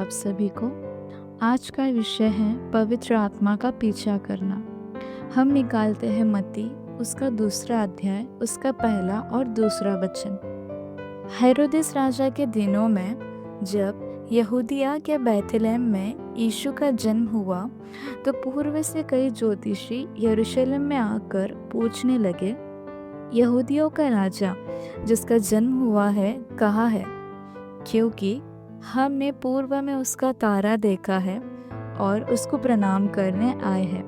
आप सभी को। आज का विषय है पवित्र आत्मा का पीछा करना। हम निकालते हैं मत्ती उसका 2 अध्याय उसका 1 और 2 वचन। हेरोदेस राजा के दिनों में जब यहूदिया के बैतलहम में यीशु का जन्म हुआ तो पूर्व से कई ज्योतिषी यरूशलेम में आकर पूछने लगे, यहूदियों का राजा जिसका जन्म हुआ है कहाँ है? क्योंकि हमने पूर्व में उसका तारा देखा है और उसको प्रणाम करने आए हैं।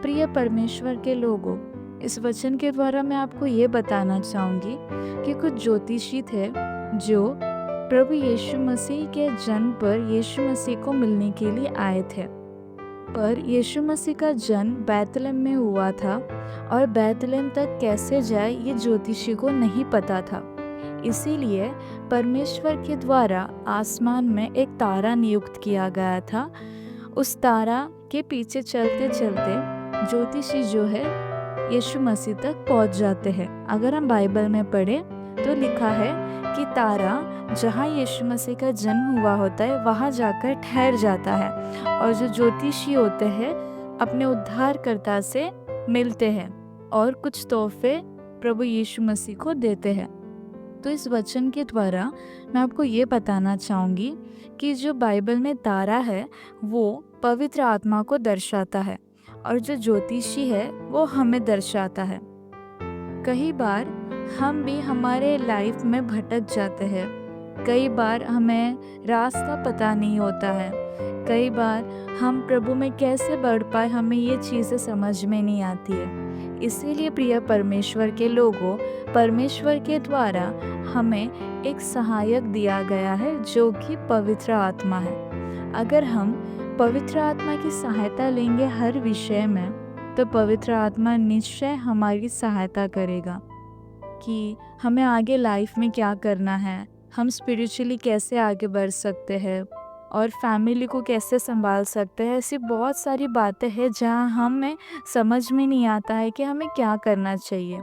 प्रिय परमेश्वर के लोगों, इस वचन के द्वारा मैं आपको ये बताना चाहूँगी कि कुछ ज्योतिषी थे जो प्रभु यीशु मसीह के जन्म पर यीशु मसीह को मिलने के लिए आए थे। पर यीशु मसीह का जन्म बैतलहम में हुआ था और बैतलहम तक कैसे जाए ये ज्योतिषी को नहीं पता था। इसीलिए परमेश्वर के द्वारा आसमान में एक तारा नियुक्त किया गया था। उस तारा के पीछे चलते चलते ज्योतिषी जो है यीशु मसीह तक पहुंच जाते हैं। अगर हम बाइबल में पढ़े तो लिखा है कि तारा जहाँ यीशु मसीह का जन्म हुआ होता है वहाँ जाकर ठहर जाता है और जो ज्योतिषी होते हैं अपने उद्धारकर्ता से मिलते हैं और कुछ तोहफे प्रभु यीशु मसीह को देते हैं। तो इस वचन के द्वारा मैं आपको ये बताना चाहूँगी कि जो बाइबल में तारा है वो पवित्र आत्मा को दर्शाता है और जो ज्योतिषी है वो हमें दर्शाता है। कई बार हम भी हमारे लाइफ में भटक जाते हैं। कई बार हमें रास्ता पता नहीं होता है। कई बार हम प्रभु में कैसे बढ़ पाए हमें ये चीज़ें समझ में नहीं आती है। इसीलिए प्रिय परमेश्वर के लोगों, परमेश्वर के द्वारा हमें एक सहायक दिया गया है जो कि पवित्र आत्मा है। अगर हम पवित्र आत्मा की सहायता लेंगे हर विषय में तो पवित्र आत्मा निश्चय हमारी सहायता करेगा कि हमें आगे लाइफ में क्या करना है, हम स्पिरिचुअली कैसे आगे बढ़ सकते हैं और फैमिली को कैसे संभाल सकते हैं। ऐसी बहुत सारी बातें हैं जहाँ हमें समझ में नहीं आता है कि हमें क्या करना चाहिए।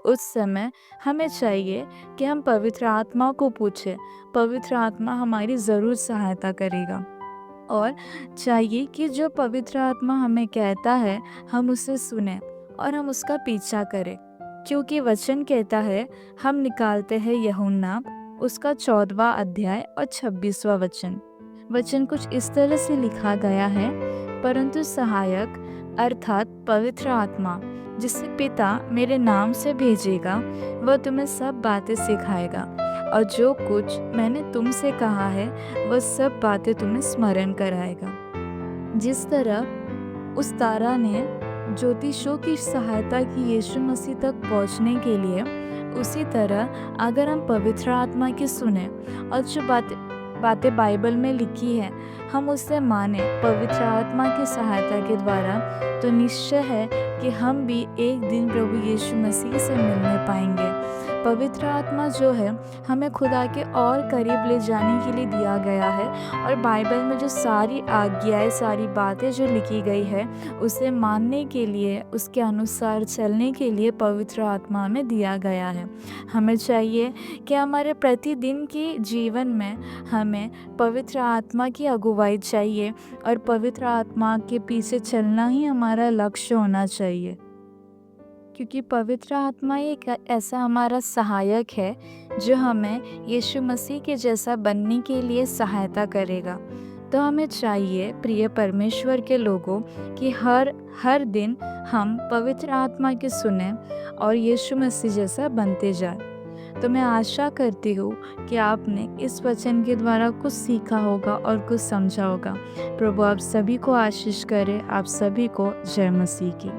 उस समय हमें चाहिए कि हम पवित्र आत्मा को पूछें। पवित्र आत्मा हमारी ज़रूर सहायता करेगा और चाहिए कि जो पवित्र आत्मा हमें कहता है हम उसे सुने और हम उसका पीछा करें। क्योंकि वचन कहता है, हम निकालते हैं यूहन्ना उसका 14वां अध्याय और 26वां वचन कुछ इस तरह से लिखा गया है, परंतु सहायक अर्थात पवित्र आत्मा जिसे पिता मेरे नाम से भेजेगा वह तुम्हें सब बातें सिखाएगा और जो कुछ मैंने तुमसे कहा है वह सब बातें तुम्हें स्मरण कराएगा। जिस तरह उस तारा ने ज्योतिषों की सहायता की यीशु मसीह तक पहुंचने के लिए, उसी तरह अगर हम पवित्र आत्मा की सुने और जो बातें बाइबल में लिखी है हम उससे माने पवित्र आत्मा की सहायता के द्वारा, तो निश्चय है कि हम भी एक दिन प्रभु यीशु मसीह से मिलने पाएंगे। पवित्र आत्मा जो है हमें खुदा के और करीब ले जाने के लिए दिया गया है और बाइबल में जो सारी आज्ञाएं, सारी बातें जो लिखी गई है उसे मानने के लिए, उसके अनुसार चलने के लिए पवित्र आत्मा हमें दिया गया है। हमें चाहिए कि हमारे प्रतिदिन के जीवन में हमें पवित्र आत्मा की अगुवाई चाहिए और पवित्र आत्मा के पीछे चलना ही हमारा लक्ष्य होना चाहिए। क्योंकि पवित्र आत्मा एक ऐसा हमारा सहायक है जो हमें यीशु मसीह के जैसा बनने के लिए सहायता करेगा। तो हमें चाहिए प्रिय परमेश्वर के लोगों कि हर दिन हम पवित्र आत्मा की सुने और यीशु मसीह जैसा बनते जाए। तो मैं आशा करती हूँ कि आपने इस वचन के द्वारा कुछ सीखा होगा और कुछ समझा होगा। प्रभु आप सभी को आशीष करे। आप सभी को जय मसीह की।